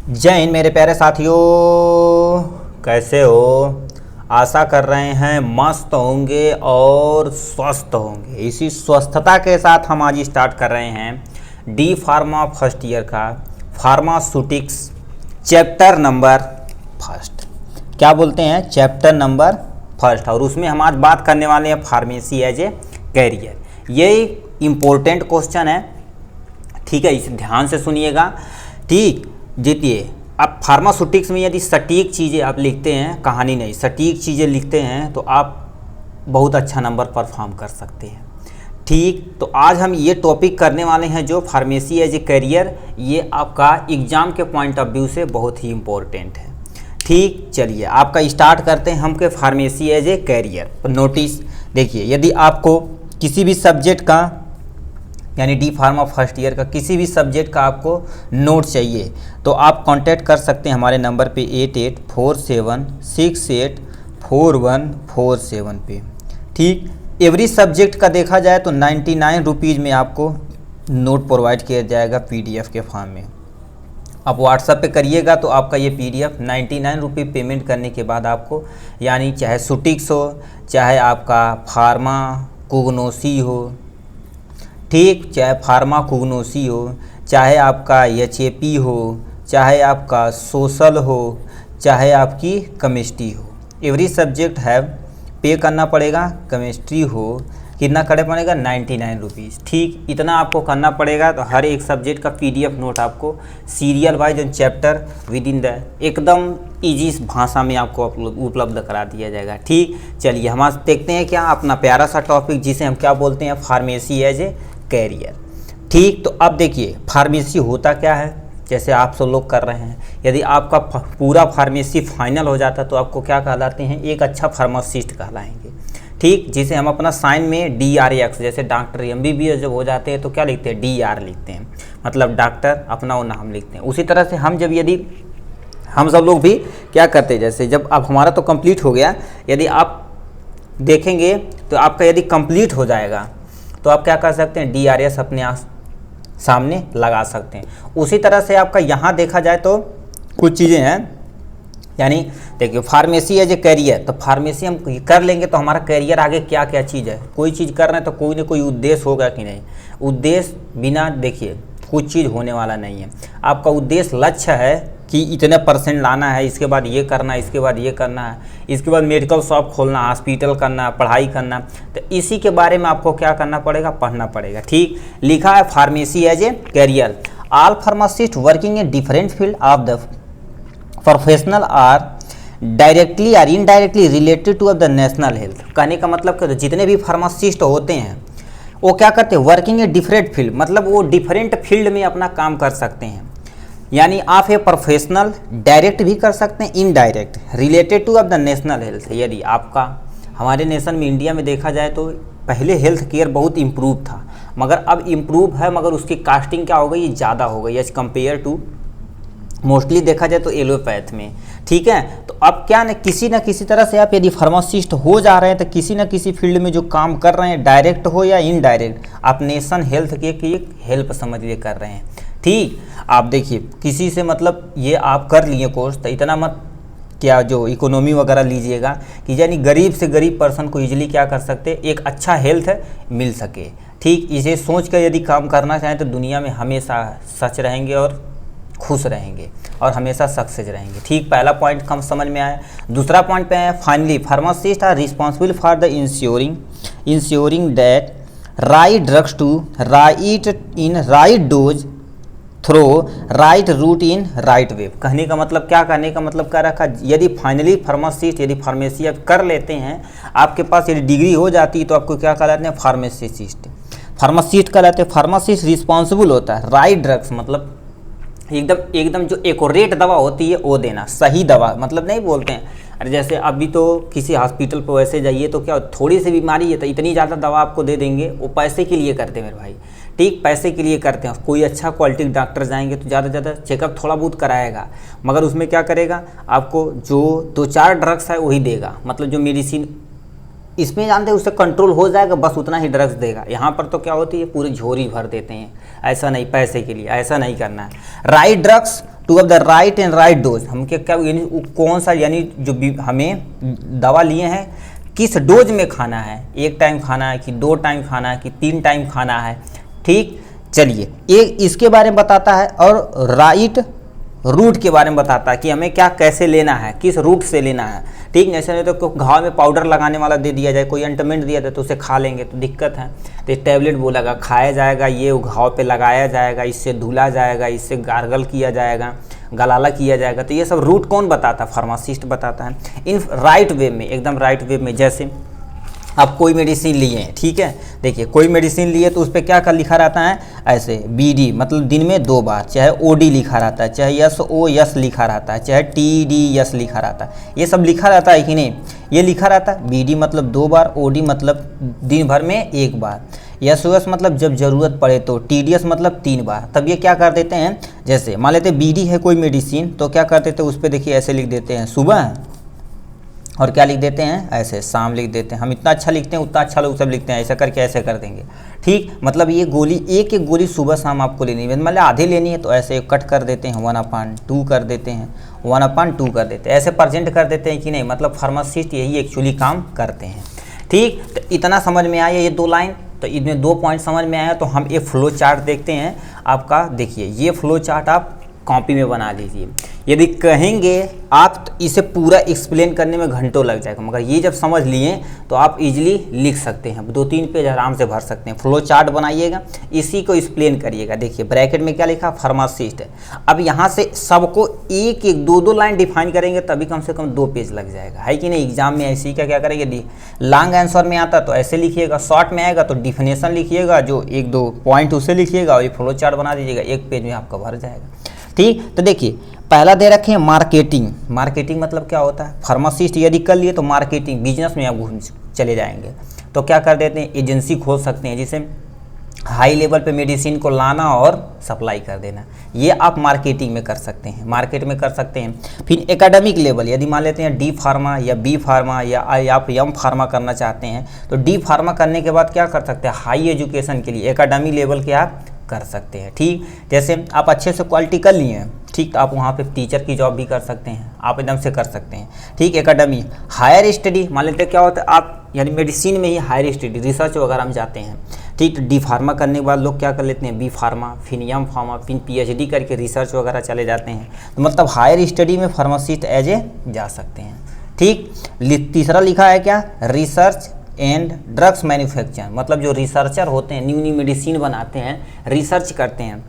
जय हिंद मेरे प्यारे साथियों, कैसे हो? आशा कर रहे हैं मस्त होंगे और स्वस्थ होंगे। इसी स्वस्थता के साथ हम आज स्टार्ट कर रहे हैं डी फार्मा फर्स्ट ईयर का फार्मास्यूटिक्स चैप्टर नंबर फर्स्ट। क्या बोलते हैं? Chapter number first. और उसमें हम आज बात करने वाले हैं फार्मेसी एज ए कैरियर। ये इम्पोर्टेंट क्वेश्चन है, ठीक है, इसे ध्यान से सुनिएगा। ठीक, जीतिए। अब फार्मास्यूटिक्स में यदि सटीक चीज़ें आप लिखते हैं, कहानी नहीं, सटीक चीज़ें लिखते हैं तो आप बहुत अच्छा नंबर परफॉर्म कर सकते हैं। ठीक, तो आज हम ये टॉपिक करने वाले हैं जो फार्मेसी एज ए करियर, ये आपका एग्ज़ाम के पॉइंट ऑफ व्यू से बहुत ही इम्पोर्टेंट है। ठीक, चलिए आपका स्टार्ट करते हैं हम के pharmacy as a career. Notice देखिए, यदि आपको किसी भी सब्जेक्ट का यानी डी फार्मा फर्स्ट ईयर का किसी भी सब्जेक्ट का आपको नोट चाहिए तो आप कांटेक्ट कर सकते हैं हमारे नंबर पे 8847684147 पे। ठीक, एवरी सब्जेक्ट का देखा जाए तो 99 रुपीज़ में आपको नोट प्रोवाइड किया जाएगा पीडीएफ के फॉर्म में। आप व्हाट्सएप पे करिएगा तो आपका ये पीडीएफ 99 रुपये पेमेंट करने के बाद आपको, यानी चाहे सुटिक्स हो, चाहे आपका फार्मा कोग्नोसी हो, ठीक, चाहे फार्मा कोग्नोसी हो, चाहे आपका एचएपी हो, चाहे आपका सोशल हो, चाहे आपकी केमिस्ट्री हो, एवरी सब्जेक्ट है पे करना पड़ेगा। केमिस्ट्री हो कितना करना पड़ेगा? 99 रुपीज़। ठीक, इतना आपको करना पड़ेगा तो हर एक सब्जेक्ट का पीडीएफ नोट आपको serial wise and chapter with in the एकदम ईजी भाषा में आपको उपलब्ध करा दिया जाएगा। ठीक, चलिए हम आज देखते हैं क्या अपना प्यारा सा टॉपिक जिसे हम क्या बोलते हैं, फार्मेसी एज ए कैरियर। ठीक, तो अब देखिए फार्मेसी होता क्या है, जैसे आप सब लोग कर रहे हैं। यदि आपका पूरा फार्मेसी फाइनल हो जाता तो आपको क्या कहलाते हैं? एक अच्छा फार्मासिस्ट कहलाएंगे। ठीक, जिसे हम अपना साइन में DRX, जैसे डॉक्टर MBBS जब हो जाते हैं तो क्या लिखते हैं? DR लिखते हैं, मतलब डॉक्टर अपना वो नाम लिखते हैं। उसी तरह से हम जब यदि हम सब लोग भी क्या करते हैं, जैसे जब अब हमारा तो कंप्लीट हो गया, यदि आप देखेंगे तो आपका यदि कंप्लीट हो जाएगा तो आप क्या कर सकते हैं? DRS अपने सामने लगा सकते हैं। उसी तरह से आपका यहाँ देखा जाए तो कुछ चीज़ें हैं, यानी देखिए फार्मेसी एज ए करियर, तो फार्मेसी हम कर लेंगे तो हमारा करियर आगे क्या क्या चीज़ है, कोई चीज़ कर रहे हैं तो कोई ना कोई उद्देश्य होगा कि नहीं। उद्देश्य बिना देखिए कुछ चीज़ होने वाला नहीं है। आपका उद्देश्य लक्ष्य है कि इतने % लाना है, इसके बाद ये करना है, इसके बाद ये करना है, इसके बाद मेडिकल शॉप खोलना, हॉस्पिटल करना, पढ़ाई करना, तो इसी के बारे में आपको क्या करना पड़ेगा? पढ़ना पड़ेगा। ठीक, लिखा है pharmacy as a career. All pharmacist working in different field of the professional are directly और indirectly related to the national health. कहने का मतलब कि जितने भी फार्मासिस्ट होते हैं वो क्या करते हैं? वर्किंग इन डिफरेंट फील्ड, मतलब वो डिफरेंट फील्ड में अपना काम कर सकते हैं। यानी आप ये प्रोफेशनल डायरेक्ट भी कर सकते हैं, indirect related two of the national health. यदि आपका हमारे नेशन में इंडिया में देखा जाए तो पहले हेल्थ केयर बहुत इम्प्रूव था, मगर अब इम्प्रूव है, मगर उसकी कास्टिंग क्या हो गई? ज़्यादा हो गई एज कम्पेयर टू मोस्टली देखा जाए तो एलोपैथ में। ठीक है, तो अब क्या न किसी तरह से आप यदि फार्मासिस्ट हो जा रहे हैं तो किसी न किसी फील्ड में जो काम कर रहे हैं, डायरेक्ट हो या इनडायरेक्ट, आप नेशन हेल्थ के एक हेल्प समझ लिए कर रहे हैं। ठीक, आप देखिए किसी से मतलब ये आप कर लिए कोर्स तो इतना मत क्या जो इकोनॉमी वगैरह लीजिएगा कि यानी गरीब से गरीब पर्सन को इजीली क्या कर सकते, एक अच्छा हेल्थ मिल सके। ठीक, इसे सोच कर यदि काम करना चाहें तो दुनिया में हमेशा सच रहेंगे और खुश रहेंगे और हमेशा सक्सेस रहेंगे। ठीक, पहला पॉइंट कम समझ में आया। दूसरा पॉइंट पे है, finally pharmacist are responsible for the insuring that right drugs to right in right dose through right route in right way. कहने का मतलब क्या? कहने का मतलब क्या रखा? यदि फाइनली फार्मासिस्ट यदि फार्मेसी आप कर लेते हैं, आपके पास यदि डिग्री हो जाती है तो आपको क्या कहलाते हैं? फार्मासिस्ट कहलाते हैं। फार्मासिस्ट रिस्पॉन्सिबल होता है राइट ड्रग्स, मतलब एकदम जो एक्यूरेट दवा होती है वो देना, सही दवा, मतलब नहीं बोलते हैं अरे जैसे अभी तो किसी हॉस्पिटल पर वैसे जाइए तो क्या थोड़ी सी बीमारी है तो इतनी ज़्यादा दवा आपको दे देंगे, वो पैसे के लिए करते हैं मेरे भाई। ठीक, पैसे के लिए करते हैं। कोई अच्छा क्वालिटी डॉक्टर जाएंगे तो ज़्यादा से ज़्यादा चेकअप थोड़ा बहुत कराएगा, मगर उसमें क्या करेगा? आपको जो 2-4 ड्रग्स है वही देगा, मतलब जो मेडिसिन इसमें जानते हैं उससे कंट्रोल हो जाएगा, बस उतना ही ड्रग्स देगा। यहाँ पर तो क्या होती है पूरी झोरी भर देते हैं, ऐसा नहीं, पैसे के लिए ऐसा नहीं करना है। Right drugs to have the right and right dose, हम क्या यानी कौन सा, यानी जो हमें दवा लिए हैं किस डोज में खाना है, 1 टाइम खाना है कि 2 टाइम खाना है कि 3 टाइम खाना है। ठीक, चलिए एक इसके बारे में बताता है और राइट रूट के बारे में बताता है कि हमें क्या कैसे लेना है, किस रूट से लेना है। ठीक, जैसे नहीं तो घाव में पाउडर लगाने वाला दे दिया जाए, कोई एंटमेंट दिया जाए तो उसे खा लेंगे तो दिक्कत है। तो टैबलेट बोलेगा खाया जाएगा, ये घाव पे लगाया जाएगा, इससे धुला जाएगा, इससे गार्गल किया जाएगा, गलाला किया जाएगा। तो ये सब रूट कौन बताता है? फार्मासिस्ट बताता है। इन राइट वे में, एकदम राइट वे में, जैसे आप कोई मेडिसिन लिए हैं, ठीक है, देखिए कोई मेडिसिन लिए तो उस पर क्या लिखा रहता है, ऐसे BD मतलब दिन में 2 बार, चाहे OD लिखा रहता है, चाहे SOS लिखा रहता है, चाहे TDS लिखा रहता है, ये सब लिखा रहता है कि नहीं, ये लिखा रहता है। BD मतलब 2 बार, OD मतलब दिन भर में 1 बार, SOS मतलब जब ज़रूरत पड़े तो, TDS मतलब 3 बार। तब ये क्या कर देते हैं, जैसे मान लेते BD है कोई मेडिसिन तो क्या करते थे उस पर देखिए ऐसे लिख देते हैं सुबह, और क्या लिख देते हैं ऐसे शाम लिख देते हैं। हम इतना अच्छा लिखते हैं उतना अच्छा लोग सब लिखते हैं, ऐसा करके ऐसे कर देंगे। ठीक, मतलब ये गोली एक गोली सुबह शाम आपको लेनी है, मतलब आधे लेनी है तो ऐसे कट कर देते हैं, 1/2 कर देते हैं, 1/2 कर देते हैं, ऐसे प्रेजेंट कर देते हैं कि नहीं, मतलब फार्मासिस्ट यही एक्चुअली काम करते हैं। ठीक, तो इतना समझ में आया ये 2 लाइन, तो इनमें 2 पॉइंट समझ में आया। तो हम ये फ्लो चार्ट देखते हैं आपका, देखिए ये फ्लो चार्ट आप कॉपी में बना लीजिए। यदि कहेंगे आप तो इसे पूरा एक्सप्लेन करने में घंटों लग जाएगा, मगर ये जब समझ लिए तो आप इजीली लिख सकते हैं, 2-3 पेज आराम से भर सकते हैं। फ्लो चार्ट बनाइएगा, इसी को एक्सप्लेन करिएगा। देखिए ब्रैकेट में क्या लिखा, फार्मासिस्ट है। अब यहाँ से सबको 1-1, 2-2 लाइन डिफाइन करेंगे तभी कम से कम 2 पेज लग जाएगा, है कि नहीं। एग्जाम में ऐसे ही क्या करेंगे, लॉन्ग आंसर में आता तो ऐसे लिखिएगा, शॉर्ट में आएगा तो डिफिनेशन लिखिएगा, जो 1-2 पॉइंट उसे लिखिएगा और ये फ्लो चार्ट बना दीजिएगा, 1 पेज में आपका भर जाएगा। ठीक, तो देखिए पहला दे रखे हैं मार्केटिंग। मार्केटिंग मतलब क्या होता है, फार्मासिस्ट यदि कर लिए तो मार्केटिंग बिजनेस में आप घूम चले जाएंगे। तो क्या कर देते हैं, एजेंसी खोल सकते हैं जिसे हाई लेवल पे मेडिसिन को लाना और सप्लाई कर देना, ये आप मार्केटिंग में कर सकते हैं, मार्केट में कर सकते हैं। फिर एकेडमिक लेवल, यदि मान लेते हैं D फार्मा या B फार्मा या आप M फार्मा करना चाहते हैं तो D फार्मा करने के बाद क्या कर सकते हैं, हाई एजुकेशन के लिए एकेडमी लेवल के आप कर सकते हैं। ठीक, जैसे आप अच्छे से क्वालिटी कर लिए हैं, ठीक, तो आप वहाँ पे टीचर की जॉब भी कर सकते हैं, आप एकदम से कर सकते हैं। ठीक, एकेडमी, हायर स्टडी, मान लेते हैं क्या होता है आप यानी मेडिसिन में ही हायर स्टडी रिसर्च वगैरह हम जाते हैं। ठीक, तो D फार्मा करने के बाद लोग क्या कर लेते हैं, B फार्मा, फिर M फार्मा, फिर PhD करके रिसर्च वगैरह चले जाते हैं। तो मतलब हायर स्टडी में फार्मासिस्ट एज ए जा सकते हैं। ठीक, तीसरा लिखा है क्या, रिसर्च एंड ड्रग्स मैन्युफैक्चर, मतलब जो रिसर्चर होते हैं, न्यू मेडिसिन बनाते हैं, रिसर्च करते हैं,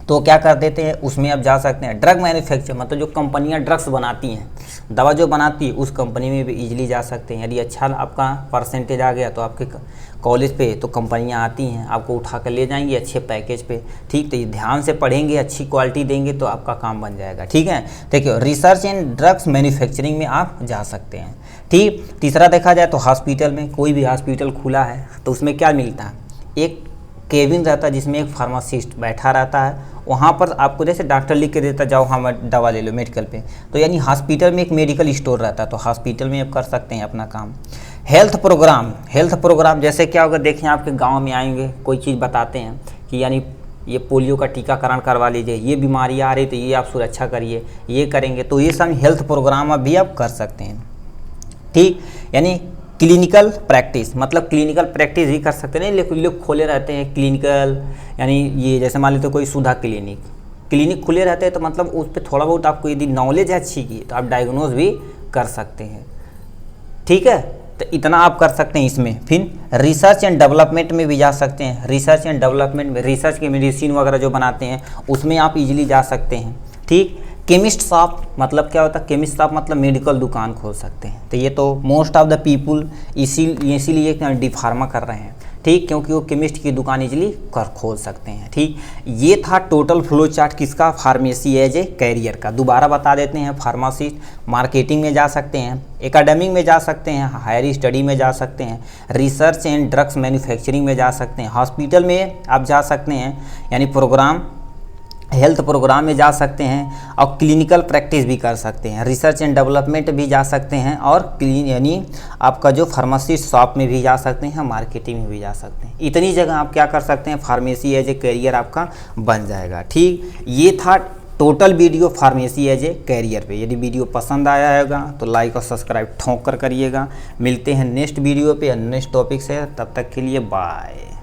तो क्या कर देते हैं उसमें आप जा सकते हैं। ड्रग मैन्युफैक्चर मतलब जो कंपनियां ड्रग्स बनाती हैं, दवा जो बनाती है उस कंपनी में भी इजीली जा सकते हैं। यदि अच्छा आपका परसेंटेज आ गया तो आपके कॉलेज पे तो कंपनियां आती हैं, आपको उठा कर ले जाएंगी अच्छे पैकेज पे। ठीक, तो ये ध्यान से पढ़ेंगे, अच्छी क्वालिटी देंगे तो आपका काम बन जाएगा। ठीक है, देखिए रिसर्च एंड ड्रग्स मैन्युफैक्चरिंग में आप जा सकते हैं। ठीक, तीसरा देखा जाए तो हॉस्पिटल में, कोई भी हॉस्पिटल खुला है तो उसमें क्या मिलता है, एक केबिन रहता है जिसमें एक फार्मासिस्ट बैठा रहता है, वहाँ पर आपको जैसे डॉक्टर लिख के देता जाओ हाँ दवा ले लो मेडिकल पे, तो यानी हॉस्पिटल में एक मेडिकल स्टोर रहता है, तो हॉस्पिटल में आप कर सकते हैं अपना काम। हेल्थ प्रोग्राम जैसे क्या होगा, देखें आपके गांव में आएंगे कोई चीज़ बताते हैं कि यानी ये पोलियो का टीकाकरण करवा लीजिए, ये बीमारी आ रही तो ये आप सुरक्षा करिए, ये करेंगे, तो ये सब हेल्थ प्रोग्राम भी आप कर सकते हैं। ठीक, यानी क्लिनिकल प्रैक्टिस मतलब क्लिनिकल प्रैक्टिस भी कर सकते हैं। लेकिन लोग खोले रहते हैं क्लिनिकल, यानी ये जैसे मान लेते कोई सुधा क्लिनिक खुले रहते हैं, तो मतलब उस पर थोड़ा बहुत आपको यदि नॉलेज है अच्छी की तो आप डायग्नोज भी कर सकते हैं। ठीक है, तो इतना आप कर सकते हैं इसमें। फिर रिसर्च एंड डेवलपमेंट में भी जा सकते हैं। रिसर्च एंड डेवलपमेंट में रिसर्च के मेडिसिन वगैरह जो बनाते हैं उसमें आप इजीली जा सकते हैं। ठीक, केमिस्ट शॉप मतलब क्या होता है, केमिस्ट शॉप मतलब मेडिकल दुकान खोल सकते हैं। तो ये तो मोस्ट ऑफ द पीपुल इसीलिए D फार्मा कर रहे हैं। ठीक, क्योंकि वो केमिस्ट की दुकान इजीली खोल सकते हैं। ठीक, ये था टोटल फ्लो चार्ट किसका, फार्मेसी एज ए कैरियर का। दोबारा बता देते हैं, फार्मासिस्ट मार्केटिंग में जा सकते हैं, एकेडमिक में जा सकते हैं, हायर स्टडी में जा सकते हैं, रिसर्च एंड ड्रग्स मैन्युफैक्चरिंग में जा सकते हैं, हॉस्पिटल में आप जा सकते हैं, यानी प्रोग्राम हेल्थ प्रोग्राम में जा सकते हैं और क्लिनिकल प्रैक्टिस भी कर सकते हैं, रिसर्च एंड डेवलपमेंट भी जा सकते हैं और क्लीन यानी आपका जो फार्मेसी शॉप में भी जा सकते हैं, मार्केटिंग में भी जा सकते हैं। इतनी जगह आप क्या कर सकते हैं, फार्मेसी एज ए करियर आपका बन जाएगा। ठीक, ये था total video pharmacy as a career पे। यदि वीडियो पसंद आया होगा तो लाइक और सब्सक्राइब ठोक कर करिएगा। मिलते हैं नेक्स्ट वीडियो पे नेक्स्ट टॉपिक से, तब तक के लिए बाय।